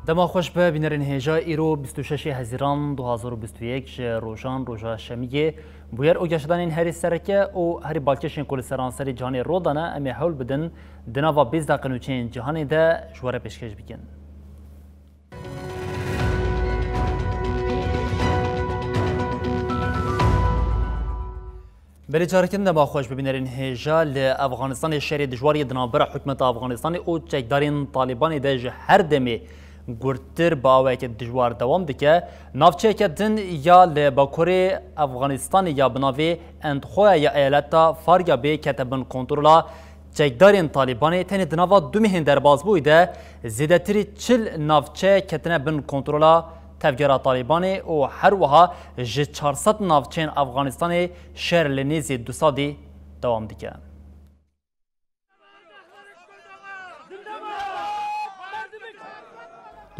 دما خوش به بینرین هجا ایرو 26 هزیران 2021 روشان روژا شمیه بویر او گشتن هری سرکه او هری بالکشین کل سرانسری جهانی رودانه امی حول بدن دناوا 20 دقیقه چین جهانی ده شواره پیشکش بکن. بله جارکن دما خوش ببینرین هجا لافغانستان شهری دجواری دنابر حکومت افغانستان او چکدارین طالبان ده هر دمی گرتر باوی که دجوار دوام دکه نافچه که دن یا لباکوری افغانستان یا بناوی انتخواه یا ایالتا فاریا بی کتبن کنترولا چکدارین طالبان تنی دناوا دومهن در باز بویده زیدتری 40 نافچه کتنه بن کنترولا تفجير طالبان و هر وها ج 400 نافچین افغانستان شهر لنیزی دوسادی دوام دیگه.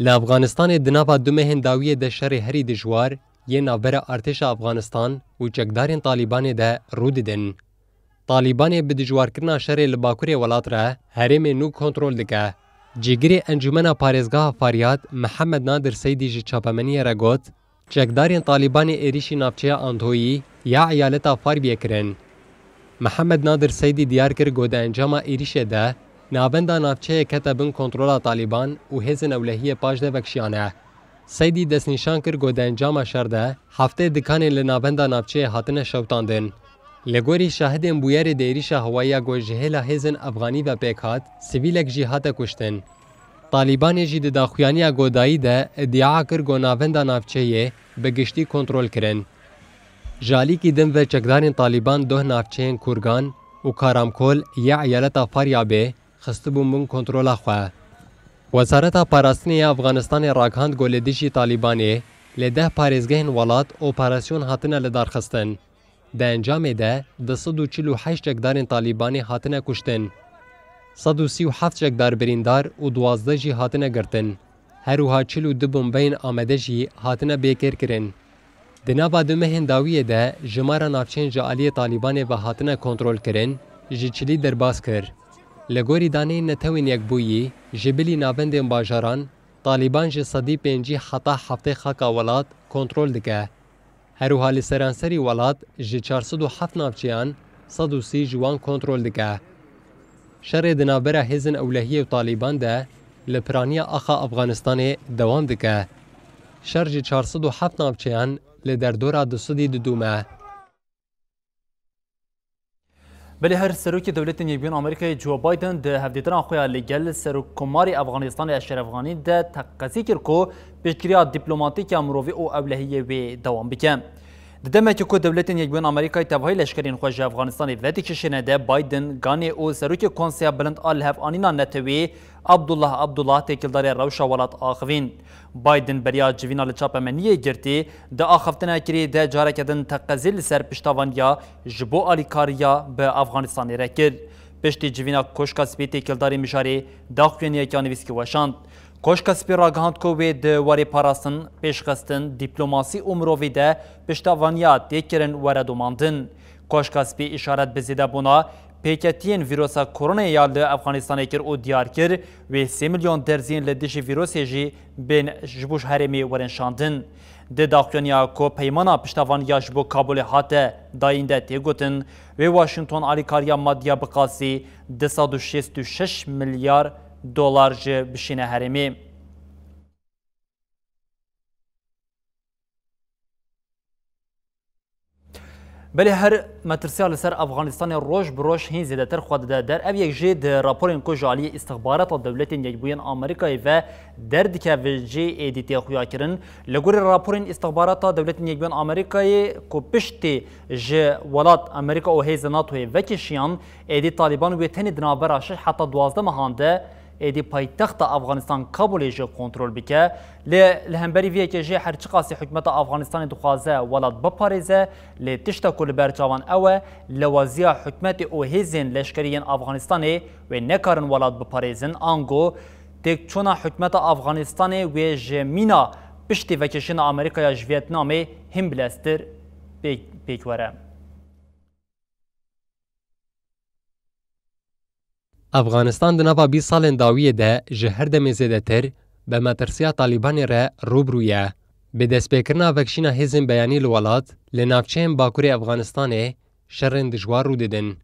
لافغانستان دناوا دومهن داویه ده شهر هری دجوار یه نابر ارتش افغانستان و چکدارین طالبان ده روددن. طالبان به دجوار کرنا شهر لباکوری ولات را هرم نو کنترل دکه. جگری انجمن پارێزگاها فاریاد محمد نادر سیدی ji çapemeniyê re got çekdarên Talîbanê êrişî navçeya Antoyî ya eyaleta Farbiyê kirin. محمد نادر سیدی diyar kir got encama êrişê de navenda navçeyê kete bin kontrola Talîban û hêzên ewlehiyê paş de vekşiyane. Seydî destnîşan kir got encama şer de heftê dikanên li navenda navçeyê hatine şewtandin. Li gorî şahidên bûyerê de êrişa hewayiya got ji hêla hêzên Efganî ve pêk hat, sivîlek jî hate kuştin. Talîbanê jî di daxuyaniya godayî de iddia kir got navenda navçeyê bi giştî kontrol kirin. Ji alîkî din ve çekdarên Talîban doh navçeyên Kurgan û Karamkol ya eyaleta Faryabê xistibûn bin kontrola xwe. Wezareta Parastinê ya Efganistanê ragihand got li dijî Talîbanê li 10 parêzgehên welat operasyon hatine li darxistin. Di encamê de di 148 çekdarên Talîbanê hatine kuştin. 137 çekdar birîndar û 12 jî hatine girtin. Her wiha 42 bombeyên amede jî hatine bêkêrkirin. Di nava dumehên dawiyê de jimara navçeyên ji aliyê Talîbanê ve hatine kontrol kirin, ji çilî derbas kir. Li gorî daneyên netewên yekbûyî, ji bilî navendên bajaran, Talîban ji sedî pêncî heta heftê xaka welat kontrol dike. Her wiha li seranserî welat ji 407 navçeyan 130 ji wan kontrol dike. Şerê di navbera hêzên ewlehiyê û Talîban de li piraniya axa Efganistanê dewam dike. Şer ji 407 navçeyan li derdora Dusudî didûme. بله هر سروکی دولت نیبیون آمریکای جو بایدن ده هفدیتنا خویا لگل سروک کماری افغانستان اشتر افغانی ده تقاضی کرد که پیشگیری دیپلماتیک امروی او اولهیه و دوام بکن. دمه که دولت نیبیون آمریکای تبعی لشکرین خوش افغانستان و دیکشنه ده بایدن گانی او سروک کنسیا بلند آلهف آنینا نتوی عبدالله تکلدار روشا ولات آخوین. بایدن بریا جوینا لچاپمنیه گرتی ده آخفتنه کری ده جارکدن تقاضی سر پشتوانیا جبو آلیکاریا به افغانستان رکل. پشتی جوینا کوشکا سپی تکلداری مشاری داخوینیه که آنویسکی وشاند. کوشکا سپی راگهاند که وی ده واری پاراستن پیشخستن دیپلوماسی امروی ده پشتوانیا تکرن وردوماندن. کوشکا سپی اشارت بزیده بونا پیکتین ویروسا کرونا یال افغانستان کر او دیار کر و 3 میلیون درزین لدیش ویروسی جی بین جبوش هرمی ورنشاندن. ده داخلیا کو پیمانا پشتوان یاش بو کابل هاته داینده تیگوتن و واشنگتن آلیکاریا مادیا بقاسی 266 میلیارد دلار جی بشینه هرمی. بله هر مترسیال سر افغانستان روش بروش هین زیادتر خود در او یک جد راپورین کو جالی استخبارات دولت یکبوین آمریکایی و درد که وجه ایدیتی خویا کرن لگور راپورین استخبارات دولت یکبوین آمریکایی کو پشتی ج ولات امریکا او هیز ناتوی وکشیان ایدی طالبان و تنی دنابراش حتی 12 مهانده ایدی پایتخت افغانستان کابل جه کنترل بکه لهمبری وی که جه هر چقاسی حکومت افغانستان دخوازه ولات بپاریزه لتشتا کل برچاوان اوه لوازیا حکومت او هیزن لشکریین افغانستانی و نکارن ولات بپاریزن آنگو تک چونا حکومت افغانستان و جمینا پشتی وکشن امریکا یا ویتنامی هم بلستر پیکوره. افغانستان د نوا 20 سالên dawiyê de ji her demê zêdetir به مترسیا طالبان را روبرویه. به دستپیکرنا وکشینا هزم بیانی لولات لنافچه باکوری افغانستان شرن دجوار رو دیدن.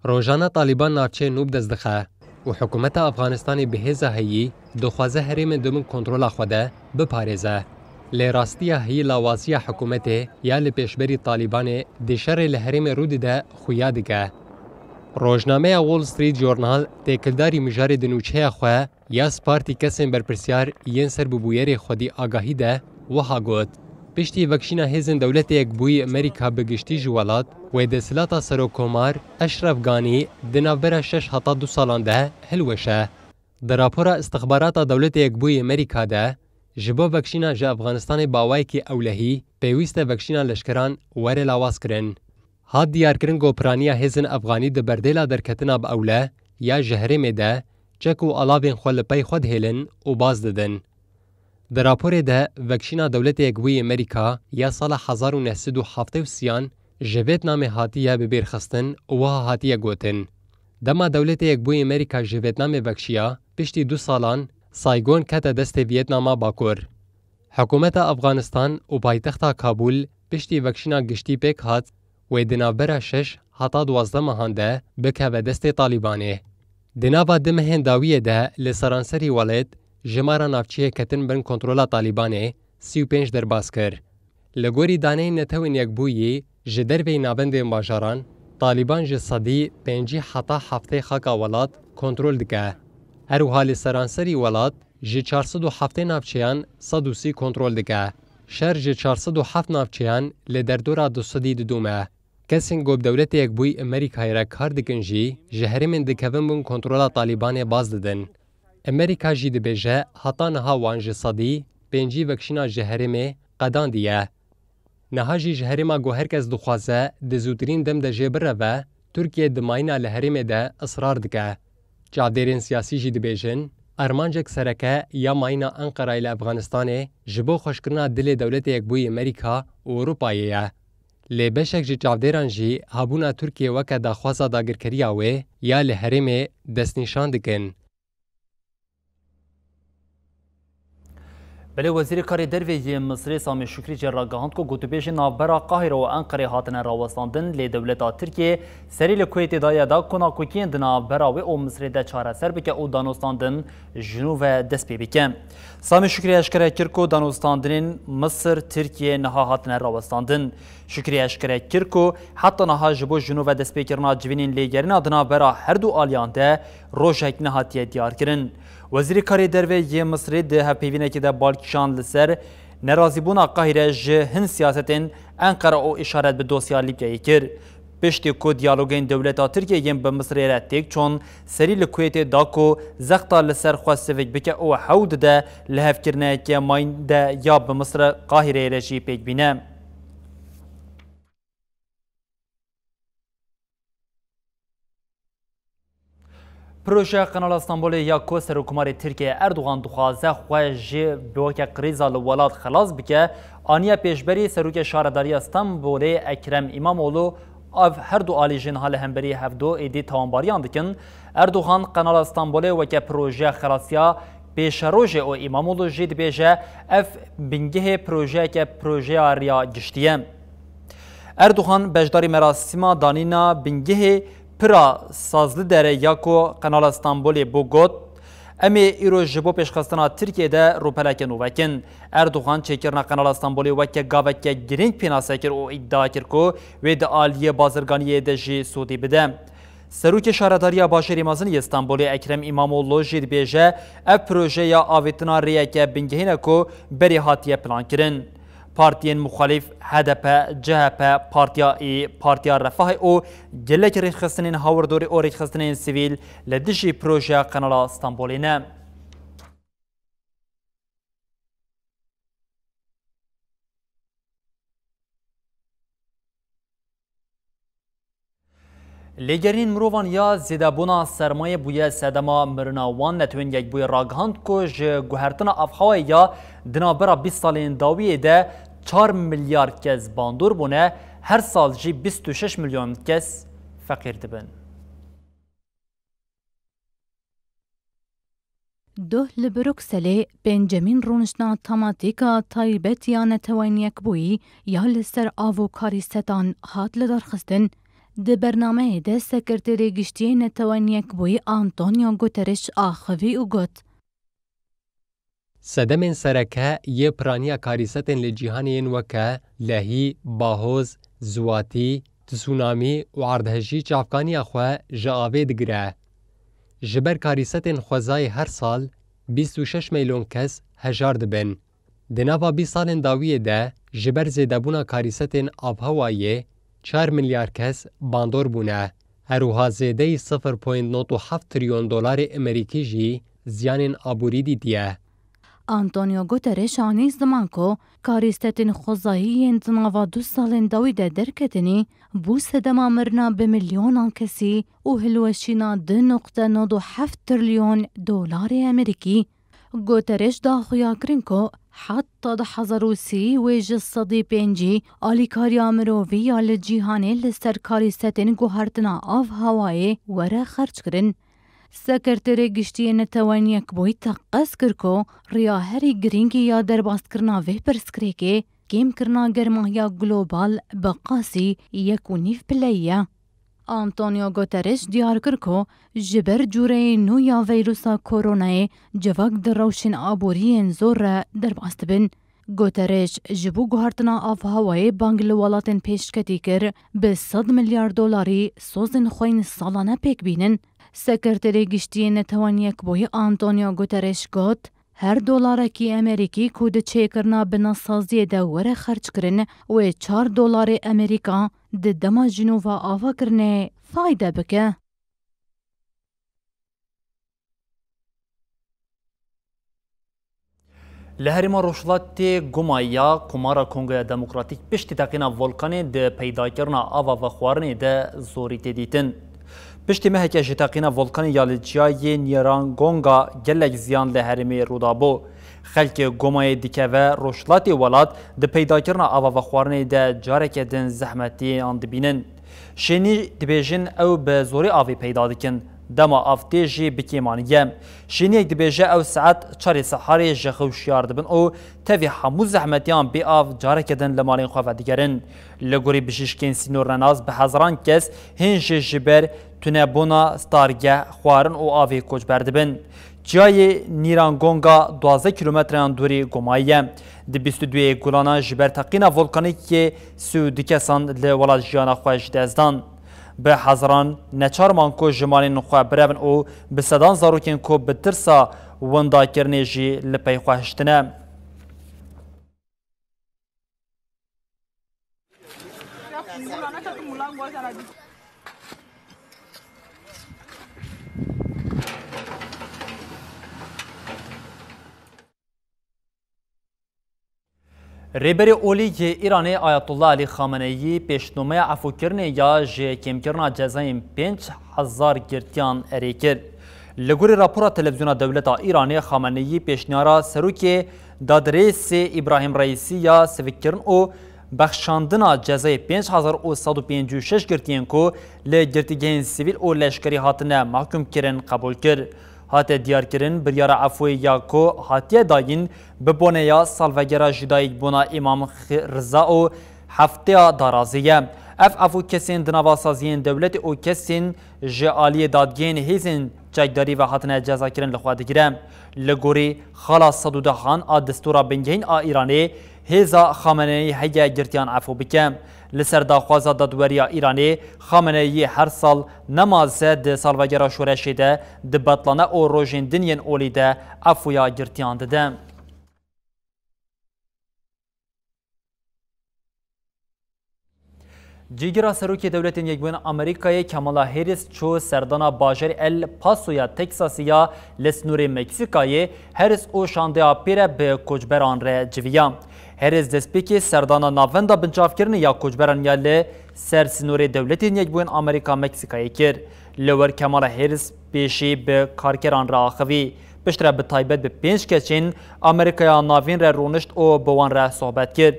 روزانه طالبان نافچه نوب دزدخه و حکومت افغانستان به هزه هیی دخوازه حریم دومن کنترول خوده بپارزه. لراستیا هی لاوازی حکومت یا لپیشبری طالبان دشر لحریم رو دیده خویا دیگه. روزنامه وال استریت جورنال تکلداری مجاری دنوچه خواه یا سپارتی کسیم برپرسیار ین سر ببویر خودی آگاهی ده وها گوت. پشتی وکشینا هزن دولت یک بوی امریکا بگشتی جوالات و دسلاتا سروکومار اشرف گانی دنابرا 6 حتا 2 سالان ده هلوشه. در راپورا استخبارات دولت یک بوی امریکا ده جبو وکشینا جا افغانستان باوای که اولهی پیوست وکشینا لشکران وره لاواز کرن. هاد دیار کرن گوپرانیا هزن افغانی ده بردیلا در کتنا با اوله یا جهرم ده چک و علابین خول پی خود هیلن و باز ددن. در راپور ده وکشینا دولت یکبوی امریکا یا سال 1973 جویت نام هاتیه ببیر خستن و هاتیه گوتن. دما دولت یکبوی امریکا جویت نام وکشیا پشتی 2 سالان سایگون کت دست ویتناما باکور. حکومت افغانستان و پایتخت کابل پشتی وکشینا گشتی پیک هات و دنابرا 6 حتا 12 ماهانده بکه و دست طالبانه. دنابا دمهن داویه ده لسرانسری ولید جمارا نافچیه کتن بن کنترولا طالبانه 35 در باز کر. لگوری دانه نتوین یک بویی جدر وی نابند باجاران طالبان جسادی 5 حتا هفته خاکا ولاد کنترول دکه. هر حال سرانسری ولاد ج 407 نافچیان 130 کنترول دکه. شهر ج 407 نافچیان لدردورا 200 دومه. کسین گوب دولت یک بوی امریکای را کار دکن جی جهرمن دکوین بون کنترولا طالبان باز ددن. امریکا جی دبیجه حتا نها وانج صدی 5 وکشینا جهرمه قدان دیه. نها جی جهرما گو هرکس دخوازه دزودرین دم ده جبره و ترکیه دماینا لحرمه ده اصرار دکه. جادرین سیاسی جی دبیجن ارمانجک سرکه یا ماینا انقره الى افغانستان جبو خوشکرنا دل دولت یک بوی امریکا و اروپاییه. لی بشک جی چاودیران جی هابونا ترکیه وکه دا خوازا داگرکریاوه یا لحرمه دست نشان دکن. بله وزیر کاری دروی مصر سامی شکری جراگاهاند کو گوتوبیش نابرا قاهره و انقره هاتن راوستاندن لی دولتا ترکیه سری لکویت دایا دا کنا کوکین دنا براوی او مصر ده چاره سر بکه او دانوستاندن جنو و دست پی بکن. سامی شکری اشکره کرکو دانوستاندن مصر ترکیه نها هاتن راوستاندن. شکری اشکره کرکو حتی نها جبو جنو و دست پی کرنا جوینین لیگرین دنا برا هر دو آلیان ده روشک نهاتیه دیار کرن. وزیر کاری دروی مصر ده هپیوینه که ده بالکشان لسر نرازیبونا قاهره جه هن سیاستین انقره او اشارت به دوسیا لیبیایی کر. پشتی که دیالوگین دولتا ترکیه یم به مصر رتیک چون سری لکویت داکو زخطا لسر خواسته بکه او حود ده لحف کرنه که ماین ده یا به مصر قاهره رجی پیک بینه. پروژه قنال استانبول یا کو سرکوماری ترکیه اردوغان دخوازه خواه بوکه قریزا لولاد خلاص بکه آنیا پیشبری سروک شارداری استانبول اکرم اماموغلو av her du alîjin hale hemberî hevdo êdî tawanbariyan dikin Erdogan qenala Stenbolê weke proje xelasiya pêşerojê û İmamoğlu jî dibêje ev bingehê projeyeke projeya riya giştiye. Erdogan beşdarî merasîma danîna bingehê pira sazlı dere ya ku qenala Stenbolê bû got em ê îro ji bo pêşxistina Tirkiyeyê rûpeleke nû vekin. Erdogan çêkirina qenala Stenbolê weke gaveke girîng pênase kir û îddia kir ku wê di aliyê bazirganiyê de jî sûdî bide. Serokê Şaredariya Başêrî Mezinî Stenbolê Ekrem İmamoğlu jî dibêje ev projeya avêtina rêyeke bingehîn e ku berê hatiye plankirin. Partiyên muxalîf HDP, CHP, Partiya Refahê û gelek rêxistinên hawirdorî û rêxistinên sivîl li dijî projeya qenala Stenbolê ne. Lêgerîn mirovan ya zêdebûna sermayê bûye sedema mirina wan netwên yekbûyê ragihand ku ji guhertina avxawayê ya di navbera 20 salên dawiyê de 4 milyar kes bandor bûne, her sal jî 26 milyon kes feqîr dibin. دوه لبروکسلی بنجامین رونشنا تماتیکا تایبت یا نتوانیک بویی یا لسر آوو کاریستان هات لدارخستن. ده برنامه ده سکرتری گشتی نتوانیک بویی آنتونیو گوترش آخوی و گوت. سدمن سرکه یه پرانیا کاریستن لجیهانین وکه لهی، باهوز، زواتی، تسونامی و عردهجی چافکانی اخوه جاوه دگره. جبر کاریستن خوزای هر سال 26 میلیون کس هجار دبن. دناوا 20 سالن داویه ده جبر زیدابونا کاریستن آبهوایه 4 میلیارد کس باندور بونه. هروها زیده 0.97 تریلیون دلار امریکی جی زیانین آبوری دیدیه. آنتونیو گوترش آنی زمان کو کاریستن خوزایی انتناوا 2 سالن داوی ده درکتنی بو سدما مرنا به میلیونان کسی و هلوشینا 2.97 تریلیون دلار امریکی. گوترش دا خویا کرن کو حتی ده حزروسی ویج صدی پینجی آلیکاریا مرووی یا لجیهانه لسر کاریستن گوهرتنا آف هوایی وره خرچ کرن. سکرتری گشتی نتوانیک بوی تقص کرکو ریا هری گرینگی یا درباس کرنا وی پرسکره که کم کرنا گرماهیا گلوبال بقاسی یکونیف پلیه. آنتونیو گوترش دیار کرکو جبر جوره نو یا ویروسا کورونای جواک در روشن آبورین زور درباس بن. گوترش جبو گوهرتنا آف هوای بانگلوالاتن پیشکتی کر به 100 میلیارد دلاری سوزن خوین سالانه پیک بینن. سکرتری گشتی نتوانیک بوی آنتونیو گوترش گوت هر دلار کی امریکی کود چه کرنا بنا سازی دوره خرچ کرن و 4 دلار امریکا ده دما جنوبا آوا کرنه فایده بکه. لهرما روشلات گمایا کمارا کنگویا دموکراتیک پشتی تاقینا ولکانی ده پیدا کرنا آوا و خوارنی ده زوری تدیتن. پشتی مهکه جتاقینا ولکانی یالجیای نیرانگونگا گلک زیان لهرمی رودابو. خلک گمای دیکه و روشلات ولات ده پیدا کرنا آوا و خوارنی ده جارک دن زحمتی آند بینن. شنی دبیجن او به زوری آوی پیدا دکن. دما آفتیجی بکیمانیه. شینیک دبیجه او ساعت 4 سحاری جخوشیار دبن او تفی همو زحمتیان بی آف جاره کدن لمالین خواه دیگرن. لگوری بشیشکین سینور رناز به هزاران کس هنج جبر تونه بونا ستارگه خوارن او آوی کچ بردبن. جای نیرانگونگا 12 کیلومتران دوری گماییه. دی 22 گولانا جبر تقینا ولکانیک سودی کسان لولاد جیانا خواهش دزدان. به هزاران نچار مانکو جمالی نخواه برون او به صدان زاروکین کو به ترسا وندا کرنی جی لپی خواهشتنه. ریبری اولی ایرانی آیت الله علی خامنه‌ای پیشنهاد عفو کردن یا کم کردن جزای 5000 گرتیان اریکر. لگوری راپور تلویزیون دولت ایرانی خامنه‌ای پیشنهاد سروکی دادرس ابراهیم رئیسی یا سویکرن او بخشاندن جزای 5156 گرتیان کو لگرتیگین سیویل او لشکری هاتنه محکوم کردن قبول کرد. هات دیار کرن بریار عفوی یا کو هاتیه داین ببونه یا سالوگرا جدایک بونا امام رضا و هفته دارازیه. اف عفو کسین دنواسازین دولت او کسین جعالی دادگین هیزن جایداری و هاتنه جزا کرن لخوا دگیره. لگوری خلاص صدوده خان آ دستورا بنگین آ ایرانی هیزا خامنه‌ای هیا گرتیان عفو بکم. لسر داخوازا دادوریا ایرانی خامنه‌ای هر سال نمازه ده سالوگرا شورشی ده ده بطلانه او روژین دنین اولی ده عفویا گرتیان ده. جیگرا سروکی دولت یکبون امریکای کامالا هریس چو سردانا باجر ال پاسویا تکساسیا لسنور مکسیکای هریس او شانده پیره به کوچبران ره جویا. هریس دسپیکی سردانا ناوندا بنجاف کرنه یا کوچبران یاله سر سنور دولت یکبون امریکا مکسیکای کر. لور کامالا هریس پیشی به کارکران را آخوی. پشتره به تایبت به 5 کچین امریکای ناوین ره رونشت او بوان ره صحبت کرد.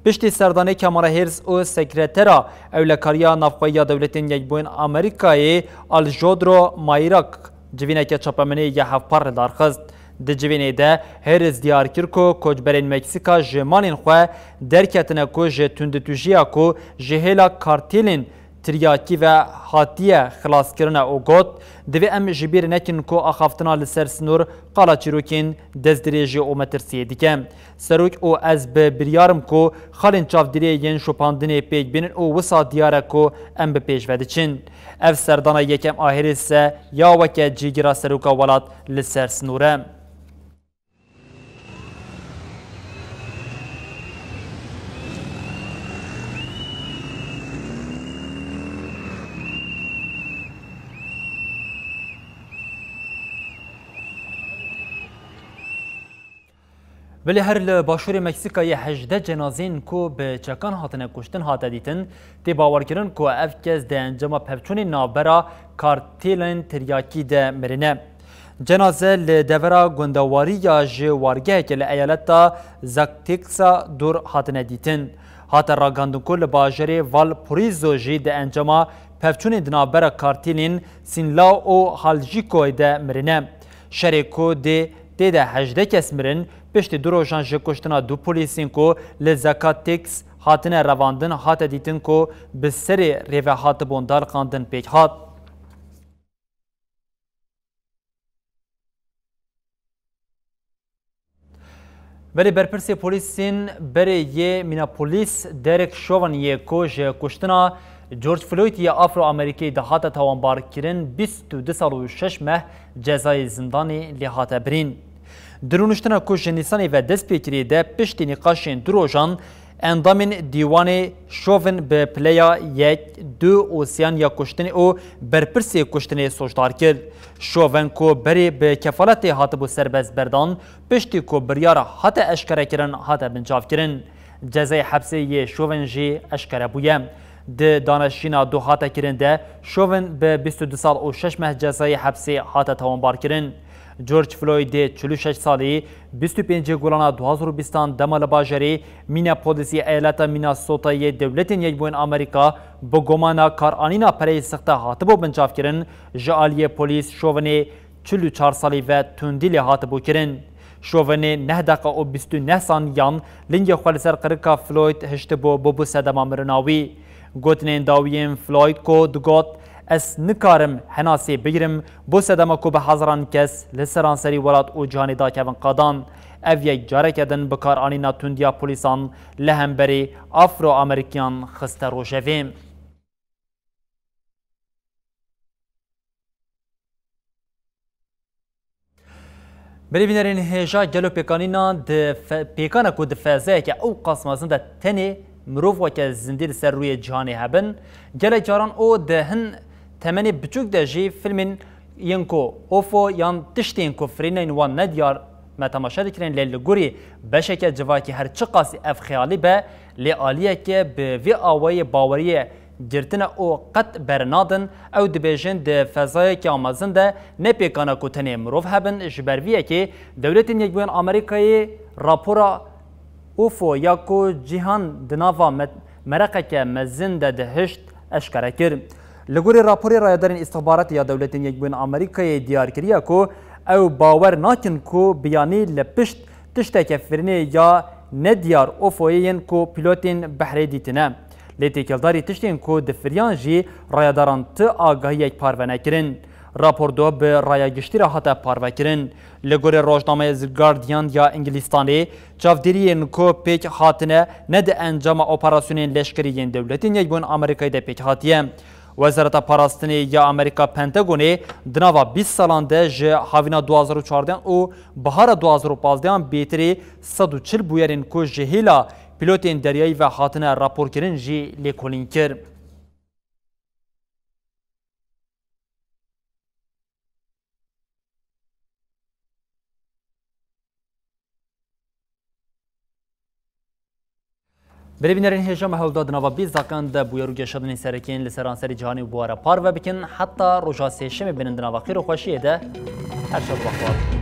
پشتی سردانه کامالا هریس او سکرترا اولکاریا نافخویا دولتین یکبوین امریکای الجودرو مایراک جوینه که چاپمنی یه هفپار دارخست. Di civênê de hêriz diyar kir ku koçberên Meksîka ji malên xwe derketine ku ji tunditûjiya ku ji hêla kartêlên tiryakî ve hatiye xilaskirina û got divê em ji bîr nekin ku axaftina li ser sinûr qala çîrokên destdirêjî û metirsiyê dike. Serok û ez bi biryarim ku xalên çavdîriyê yên şopandinê pêk bînin û wisa diyar e ku em bi pêş ve diçin. Ev serdana yekem ahêrê se ya weke cîgîra seroka welat li ser sinûr e. Belê her li başûrê Meksîkayê 18 cenazên ku bi çekan hatine kuştin hate dîtin, tê bawerkirin ku ev kes di encama pevçûnê navbera kartêlên tiryakî de mirine. Cenaze li devera gundewariya ji wargehekê li eyaleta Zacatecas'a dûr hatine dîtin. Hate ragandin ku li bajarê Valparaiso jî di encama pevçûnê di navbera kartêlên Sinaloa û Jalisco'yê de mirine. Şerê ku tê de 18 kes mirin, piştî du rojan ji kuştina du polîsên ku li Zacatecas hatine revandin hate dîtin ku bi serê rêve hatibûn dalqandin pêk hat. Belê berpirsê polîsên berê yê Minneapolis Derek Chauvin yê ku ji kuştina George Floyd yê Afro-Amerîkî de hate tawanbarkirin 22 sal û 6 meh cezayê zindanê lê hate birîn. Dirûniştina ku ji Nîsanê ve destpêkirî de piştî nîqaşên du rojan endamên dîwanê Chauvin bi pileya 1-2 osyan ya kuştinê û berpirsê kuştinê sojdar kir. Chauvin ku berê bi kefaletê hatibû serbest berdan, piştî ku biryara hate eşkerekirin hate bincavkirin. Cezayê hepsê yê Chauvin jî eşkere bûye. Di danişîna du hatekirin de Chauvin bi 22 sal û 6 meh cezayê hepsê hate tawanbarkirin. George Floydê 46 salî 25 gulana 2020 dema li bajarê Minneapolisê eyaleta Minnesotayê dewletên Yekbûyên Amerîka bi gomana karanîna pereyê sixte hatibû bincavkirin, ji aliyê polîs Chauvinê 44 salî ve tundî lê hatibû kirin. Chauvinê 9 deqa û 29 saniyan lingê xwe li ser qirika Floyd hiştibû bû sedema mirina wî. Gotinên dawiyên Floyd ku digot ez nikarim henasê bigirim bo sedema ku bi hezaran kes li seranserî welat û cihanê dakevin qadan. Ev yek careke din bi karanîna tundiya polîsan li hemberî Afro-Amerîkiyan xiste rojevê. Birêvînerên hêja gelo pêkanînan di pêkana ku di fezeyeke ew qasmazin de tenê mirov weke zindî li ser rûyê cihanê hebin, gelek caran o di hin temenê biçûk de jî filmên yên ku ofo yan tiştên ku firîneyên wan nediyar me temaşa dikirin lê li gorî beşeke civakî her çi qasî ev xeyalî be lê aliyeke bi vê awayê baweriyê girtine û qet bernadin ew dibêjin di fezayekî amezin de ne pêkana ku tenê mirov hebin ji ber vî yekê dewletên Yekbûyên Amerîkayê rapora UFO ya ku cîhan di nava mereqeke mezin de dihişt eşkere kir. Li gorî raporê rayedarên îstihbaratê ya dewletên Yekbûyên Amerîkayê diyar kiriye ku ew bawer nakin ku biyanî li pişt tişteke firînê ya nediyar UFOyê yên ku pîlotên behrê dîtine. Lê têkildarî tiştên ku di firiyan jî rayedaran ti agahiyek parve nekirin. Rapordo bi rayagiştî re hate parvekirin. Li gorî rojnameyê The Guardian ya Ingilistanê çavdêriyên ku pêk hatine ne di encama operasyonên leşkerî yên dewletên Yekbûyên Amerîkayê de pêk hatiye. Wezareta Parastinê ya Amerîka Pentagonê di nava 20 salan de ji havîna 2014 û bihara 2015 bêtirî 140 bûyerên ku ji hêla pîlotên deryayî ve hatine raporkirin jî lêkolîn kir. Birêvînerên hêja me hewlda di nava 20 daqiqan de bûye rûgeşandinên serekên li seranserî cihanê û buwara par ve bikin heta roja sêşemê binin di nava xêr û xweşiyê de her şev bi xwar.